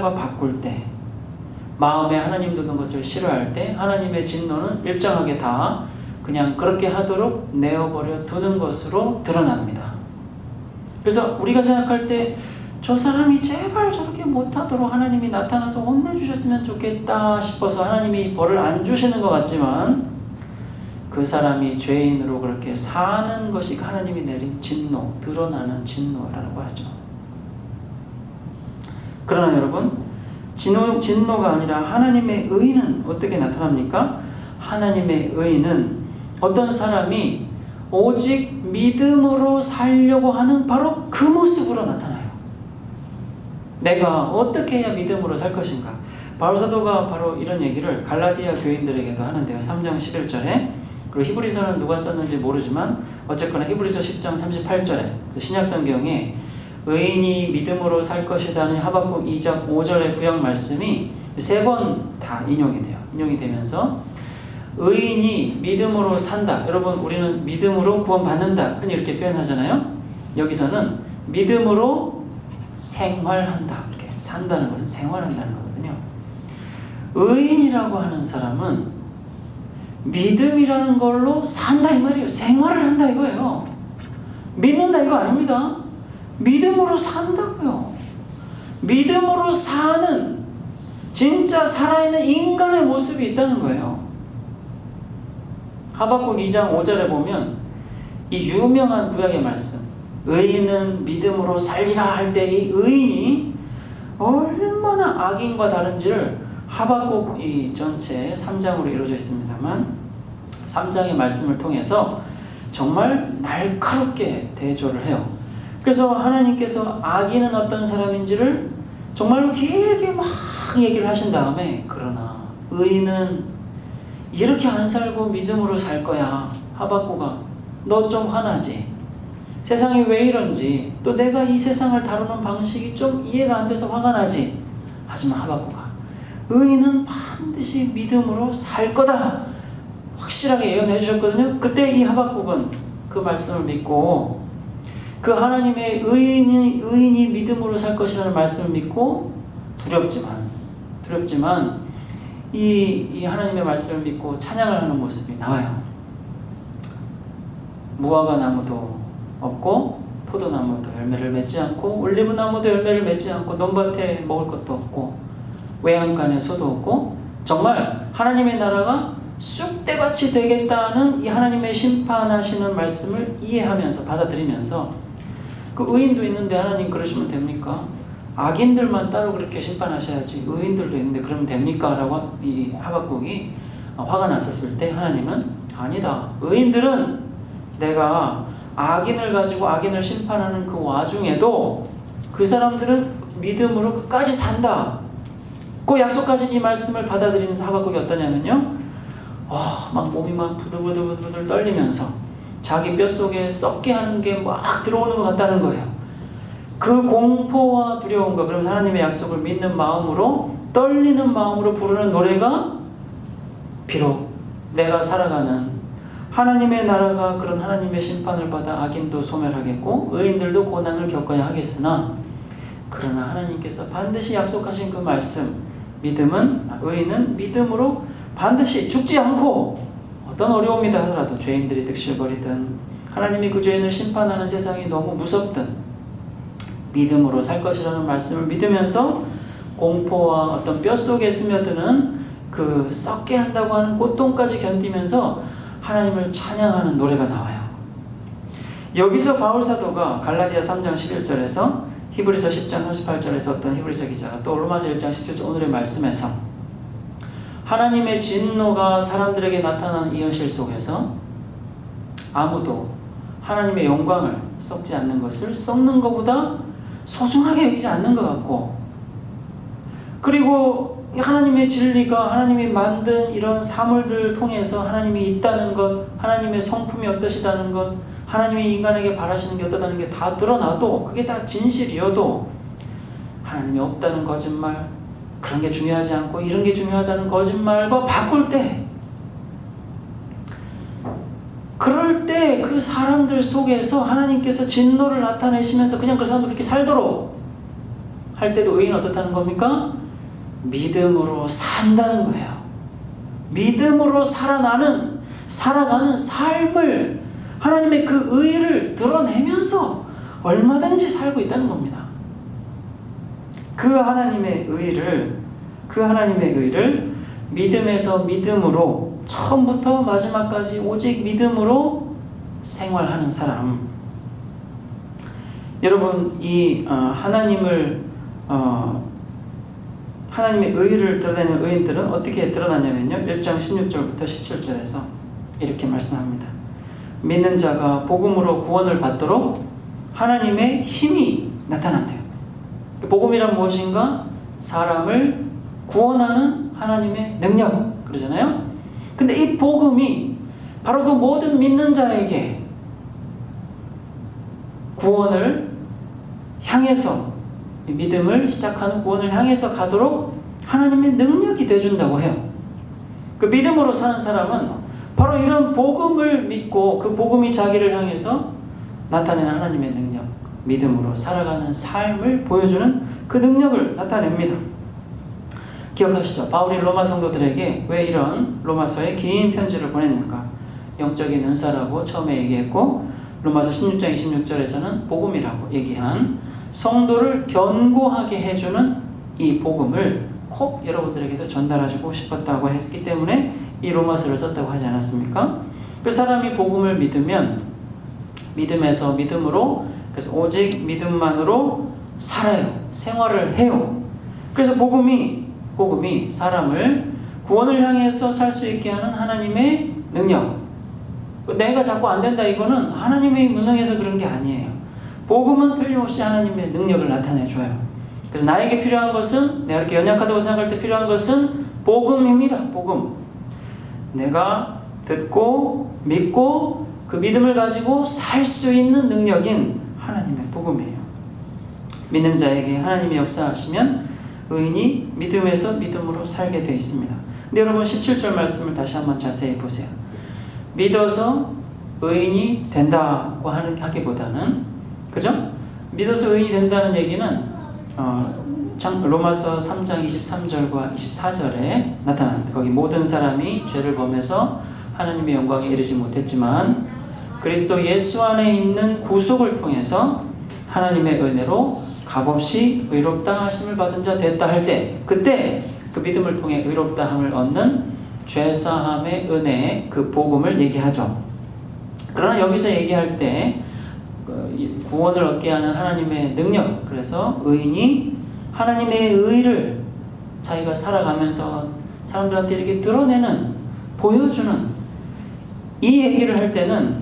과 바꿀 때, 마음에 하나님 두는 것을 싫어할 때 하나님의 진노는 일정하게 다 그냥 그렇게 하도록 내어버려 두는 것으로 드러납니다. 그래서 우리가 생각할 때 저 사람이 제발 저렇게 못하도록 하나님이 나타나서 혼내주셨으면 좋겠다 싶어서 하나님이 벌을 안 주시는 것 같지만, 그 사람이 죄인으로 그렇게 사는 것이 하나님이 내린 진노, 드러나는 진노라고 하죠. 그러나 여러분, 진노가 아니라 하나님의 의는 어떻게 나타납니까? 하나님의 의는 어떤 사람이 오직 믿음으로 살려고 하는 바로 그 모습으로 나타나요. 내가 어떻게 해야 믿음으로 살 것인가? 바울 사도가 바로 이런 얘기를 갈라디아 교인들에게도 하는데요. 3장 11절에, 그리고 히브리서는 누가 썼는지 모르지만 어쨌거나 히브리서 10장 38절에 신약성경에 의인이 믿음으로 살 것이다는 하박국 2장 5절의 구약 말씀이 3번 다 인용이 돼요. 인용이 되면서 의인이 믿음으로 산다. 여러분, 우리는 믿음으로 구원받는다 이렇게 표현하잖아요. 여기서는 믿음으로 생활한다. 이렇게 산다는 것은 생활한다는 거거든요. 의인이라고 하는 사람은 믿음이라는 걸로 산다 이 말이에요. 생활을 한다 이거예요. 믿는다 이거 아닙니다. 믿음으로 산다고요. 믿음으로 사는 진짜 살아있는 인간의 모습이 있다는 거예요. 하박국 2장 5절에 보면 이 유명한 구약의 말씀, 의인은 믿음으로 살리라 할 때 이 의인이 얼마나 악인과 다른지를 하박국 이 전체 3장으로 이루어져 있습니다만 3장의 말씀을 통해서 정말 날카롭게 대조를 해요. 그래서 하나님께서 악인은 어떤 사람인지를 정말로 길게 막 얘기를 하신 다음에, 그러나 의인은 이렇게 안 살고 믿음으로 살 거야. 하박국아, 너 좀 화나지? 세상이 왜 이런지, 또 내가 이 세상을 다루는 방식이 좀 이해가 안 돼서 화가 나지? 하지만 하박국아, 의인은 반드시 믿음으로 살 거다 확실하게 예언해 주셨거든요. 그때 이 하박국은 그 말씀을 믿고, 그 하나님의 의인이 믿음으로 살 것이라는 말씀을 믿고 두렵지만 이 하나님의 말씀을 믿고 찬양을 하는 모습이 나와요. 무화과 나무도 없고 포도나무도 열매를 맺지 않고 올리브나무도 열매를 맺지 않고 논밭에 먹을 것도 없고 외양간에 소도 없고, 정말 하나님의 나라가 쑥대밭이 되겠다는 이 하나님의 심판하시는 말씀을 이해하면서 받아들이면서, 그 의인도 있는데 하나님 그러시면 됩니까? 악인들만 따로 그렇게 심판하셔야지 의인들도 있는데 그러면 됩니까? 라고 이 하박국이 화가 났었을 때 하나님은 아니다. 의인들은 내가 악인을 가지고 악인을 심판하는 그 와중에도 그 사람들은 믿음으로 끝까지 산다. 그 약속하신 이 말씀을 받아들이는 하박국이 어떠냐면요, 막 몸이 막 부들부들 떨리면서 자기 뼛속에 썩게 하는 게 막 들어오는 것 같다는 거예요. 그 공포와 두려움과, 그러면서 하나님의 약속을 믿는 마음으로, 떨리는 마음으로 부르는 노래가, 비록 내가 살아가는 하나님의 나라가 그런 하나님의 심판을 받아 악인도 소멸하겠고 의인들도 고난을 겪어야 하겠으나, 그러나 하나님께서 반드시 약속하신 그 말씀, 의인은 믿음으로 반드시 죽지 않고 어떤 어려움이다 하더라도, 죄인들이 득실거리든 하나님이 그 죄인을 심판하는 세상이 너무 무섭든 믿음으로 살 것이라는 말씀을 믿으면서 공포와 어떤 뼛속에 스며드는 그 썩게 한다고 하는 고통까지 견디면서 하나님을 찬양하는 노래가 나와요. 여기서 바울 사도가 갈라디아 3장 11절에서 히브리서 10장 38절에서 어떤 히브리서 기자가, 또 로마서 1장 17절 오늘의 말씀에서 하나님의 진노가 사람들에게 나타나는 이 현실 속에서 아무도 하나님의 영광을 썩지 않는 것을 썩는 것보다 소중하게 여기지 않는 것 같고, 그리고 하나님의 진리가 하나님이 만든 이런 사물들을 통해서 하나님이 있다는 것, 하나님의 성품이 어떠시다는 것, 하나님이 인간에게 바라시는 게 어떠다는 게 다 드러나도, 그게 다 진실이어도 하나님이 없다는 거짓말, 그런 게 중요하지 않고 이런 게 중요하다는 거짓말과 바꿀 때, 그럴 때 그 사람들 속에서 하나님께서 진노를 나타내시면서 그냥 그 사람들 그렇게 살도록 할 때도 의인은 어떻다는 겁니까? 믿음으로 산다는 거예요. 믿음으로 살아가는 삶을, 하나님의 그 의를 드러내면서 얼마든지 살고 있다는 겁니다. 그 하나님의 의를 믿음에서 믿음으로, 처음부터 마지막까지 오직 믿음으로 생활하는 사람. 여러분, 이 하나님의 의를 드러내는 의인들은 어떻게 드러나냐면요, 1장 16절부터 17절에서 이렇게 말씀합니다. 믿는 자가 복음으로 구원을 받도록 하나님의 힘이 나타난대요. 복음이란 무엇인가? 사람을 구원하는 하나님의 능력, 그러잖아요. 근데 이 복음이 바로 그 모든 믿는 자에게 구원을 향해서, 믿음을 시작하는 구원을 향해서 가도록 하나님의 능력이 되어준다고 해요. 그 믿음으로 사는 사람은 바로 이런 복음을 믿고 그 복음이 자기를 향해서 나타내는 하나님의 능력, 믿음으로 살아가는 삶을 보여주는 그 능력을 나타냅니다. 기억하시죠? 바울이 로마 성도들에게 왜 이런 로마서에 긴 편지를 보냈는가? 영적인 은사라고 처음에 얘기했고, 로마서 16장 26절에서는 복음이라고 얘기한 성도를 견고하게 해주는 이 복음을 꼭 여러분들에게도 전달하고 싶었다고 했기 때문에 이 로마서를 썼다고 하지 않았습니까? 그 사람이 복음을 믿으면 믿음에서 믿음으로, 그래서 오직 믿음만으로 살아요. 생활을 해요. 그래서 복음이 사람을 구원을 향해서 살 수 있게 하는 하나님의 능력. 내가 자꾸 안 된다, 이거는 하나님의 무능해서 그런 게 아니에요. 복음은 틀림없이 하나님의 능력을 나타내줘요. 그래서 나에게 필요한 것은, 내가 이렇게 연약하다고 생각할 때 필요한 것은 복음입니다. 복음. 내가 듣고 믿고 그 믿음을 가지고 살 수 있는 능력인 하나님의 복음이에요. 믿는 자에게 하나님이 역사하시면 의인이 믿음에서 믿음으로 살게 되어 있습니다. 근데 여러분, 17절 말씀을 다시 한번 자세히 보세요. 믿어서 의인이 된다고 하기보다는, 그죠? 믿어서 의인이 된다는 얘기는 로마서 3장 23절과 24절에 나타납니다. 거기 모든 사람이 죄를 범해서 하나님의 영광에 이르지 못했지만 그리스도 예수 안에 있는 구속을 통해서 하나님의 은혜로 값없이 의롭다 하심을 받은 자 됐다 할 때, 그때 그 믿음을 통해 의롭다 함을 얻는 죄사함의 은혜의 그 복음을 얘기하죠. 그러나 여기서 얘기할 때 구원을 얻게 하는 하나님의 능력, 그래서 의인이 하나님의 의를 자기가 살아가면서 사람들한테 이렇게 드러내는, 보여주는 이 얘기를 할 때는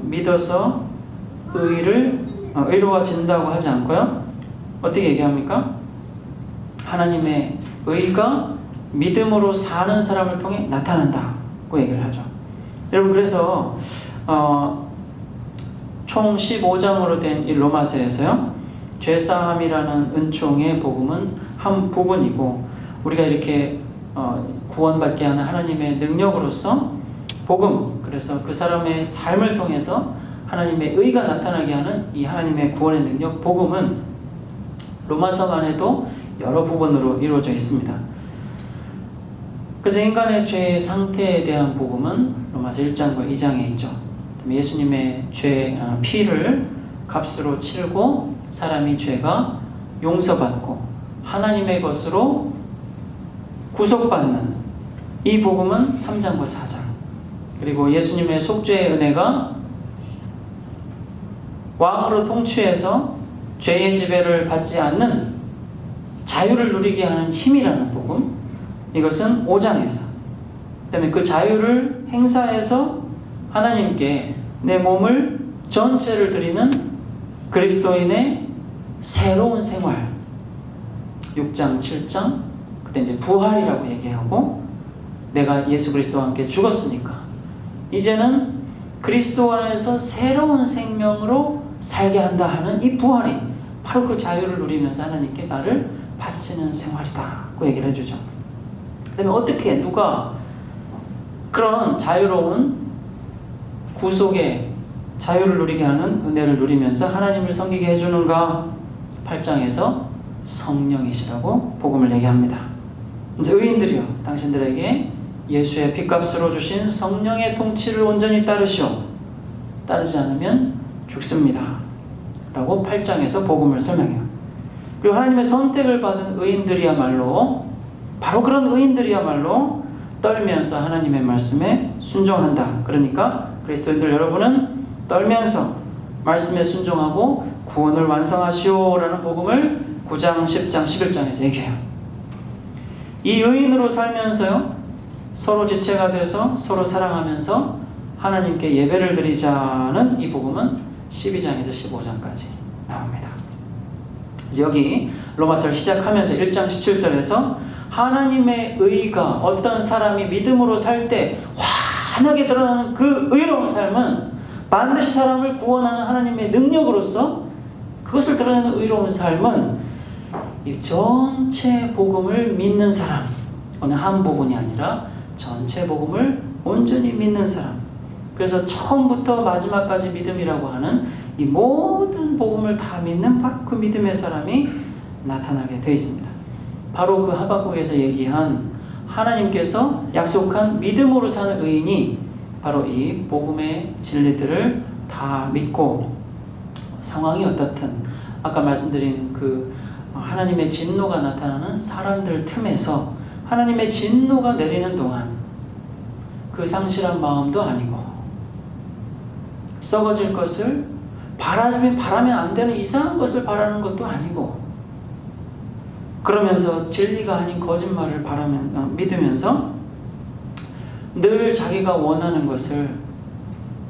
믿어서 의로워진다고 하지 않고요. 어떻게 얘기합니까? 하나님의 의가 믿음으로 사는 사람을 통해 나타난다고 얘기를 하죠. 여러분, 그래서 총 15장으로 된 이 로마서에서요, 죄사함이라는 은총의 복음은 한 부분이고, 우리가 이렇게 구원받게 하는 하나님의 능력으로서 복음, 그래서 그 사람의 삶을 통해서 하나님의 의가 나타나게 하는 이 하나님의 구원의 능력, 복음은 로마서만 해도 여러 부분으로 이루어져 있습니다. 그래서 인간의 죄의 상태에 대한 복음은 로마서 1장과 2장에 있죠. 예수님의 피를 값으로 치르고 사람이 죄가 용서받고 하나님의 것으로 구속받는 이 복음은 3장과 4장. 그리고 예수님의 속죄의 은혜가 왕으로 통치해서 죄의 지배를 받지 않는 자유를 누리게 하는 힘이라는 복음, 이것은 5장에서, 그 다음에 그 자유를 행사해서 하나님께 내 몸을 전체를 드리는 그리스도인의 새로운 생활, 6장, 7장, 그때 이제 부활이라고 얘기하고, 내가 예수 그리스도와 함께 죽었으니까 이제는 그리스도 안에서 새로운 생명으로 살게 한다 하는 이 부활이 바로 그 자유를 누리면서 하나님께 나를 바치는 생활이다고 얘기를 해주죠. 그 다음에 어떻게, 누가 그런 자유로운 구속의 자유를 누리게 하는 은혜를 누리면서 하나님을 섬기게 해주는가? 8장에서 성령이시라고 복음을 얘기합니다. 이제 의인들이여 당신들에게 예수의 핏값으로 주신 성령의 통치를 온전히 따르시오. 따르지 않으면 죽습니다. 라고 8장에서 복음을 설명해요. 그리고 하나님의 선택을 받은 의인들이야말로 바로 그런 의인들이야말로 떨면서 하나님의 말씀에 순종한다. 그러니까 그리스도인들 여러분은 떨면서 말씀에 순종하고 구원을 완성하시오라는 복음을 9장, 10장, 11장에서 얘기해요. 이 의인으로 살면서요 서로 지체가 돼서 서로 사랑하면서 하나님께 예배를 드리자는 이 복음은 12장에서 15장까지 나옵니다. 여기 로마서를 시작하면서 1장 17절에서 하나님의 의가 어떤 사람이 믿음으로 살 때 환하게 드러나는 그 의로운 삶은 반드시 사람을 구원하는 하나님의 능력으로서 그것을 드러내는 의로운 삶은 이 전체 복음을 믿는 사람, 어느 한 부분이 아니라 전체 복음을 온전히 믿는 사람. 그래서 처음부터 마지막까지 믿음이라고 하는 이 모든 복음을 다 믿는 바로 그 믿음의 사람이 나타나게 되어 있습니다. 바로 그 하박국에서 얘기한 하나님께서 약속한 믿음으로 사는 의인이 바로 이 복음의 진리들을 다 믿고 상황이 어떻든 아까 말씀드린 그 하나님의 진노가 나타나는 사람들 틈에서 하나님의 진노가 내리는 동안 그 상실한 마음도 아니고 썩어질 것을 바라면 안 되는 이상한 것을 바라는 것도 아니고 그러면서 진리가 아닌 거짓말을 믿으면서 늘 자기가 원하는 것을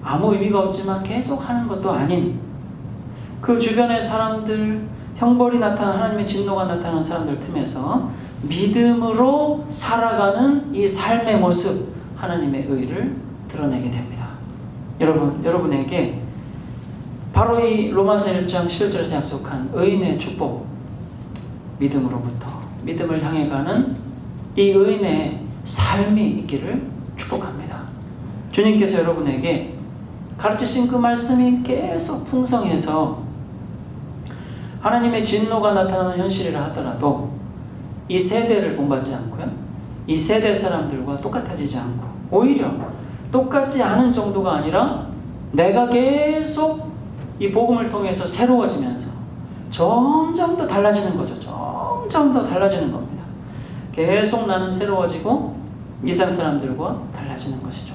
아무 의미가 없지만 계속 하는 것도 아닌 그 주변의 사람들, 형벌이 나타난 하나님의 진노가 나타나는 사람들 틈에서 믿음으로 살아가는 이 삶의 모습, 하나님의 의를 드러내게 됩니다. 여러분에게 바로 이 로마서 1장 11절에서 약속한 의인의 축복, 믿음으로부터 믿음을 향해 가는 이 의인의 삶이 있기를 축복합니다. 주님께서 여러분에게 가르치신 그 말씀이 계속 풍성해서 하나님의 진노가 나타나는 현실이라 하더라도 이 세대를 본받지 않고요, 이 세대 사람들과 똑같아지지 않고 오히려 똑같지 않은 정도가 아니라 내가 계속 이 복음을 통해서 새로워지면서 점점 더 달라지는 거죠. 점점 더 달라지는 겁니다. 계속 나는 새로워지고 이산 사람들과 달라지는 것이죠.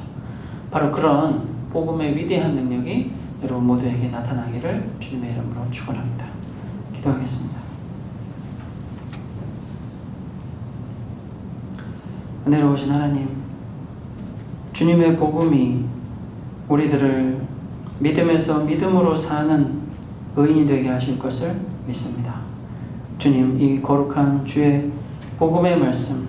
바로 그런 복음의 위대한 능력이 여러분 모두에게 나타나기를 주님의 이름으로 축원합니다. 기도하겠습니다. 은혜로우신 하나님, 주님의 복음이 우리들을 믿음에서 믿음으로 사는 의인이 되게 하실 것을 믿습니다. 주님, 이 거룩한 주의 복음의 말씀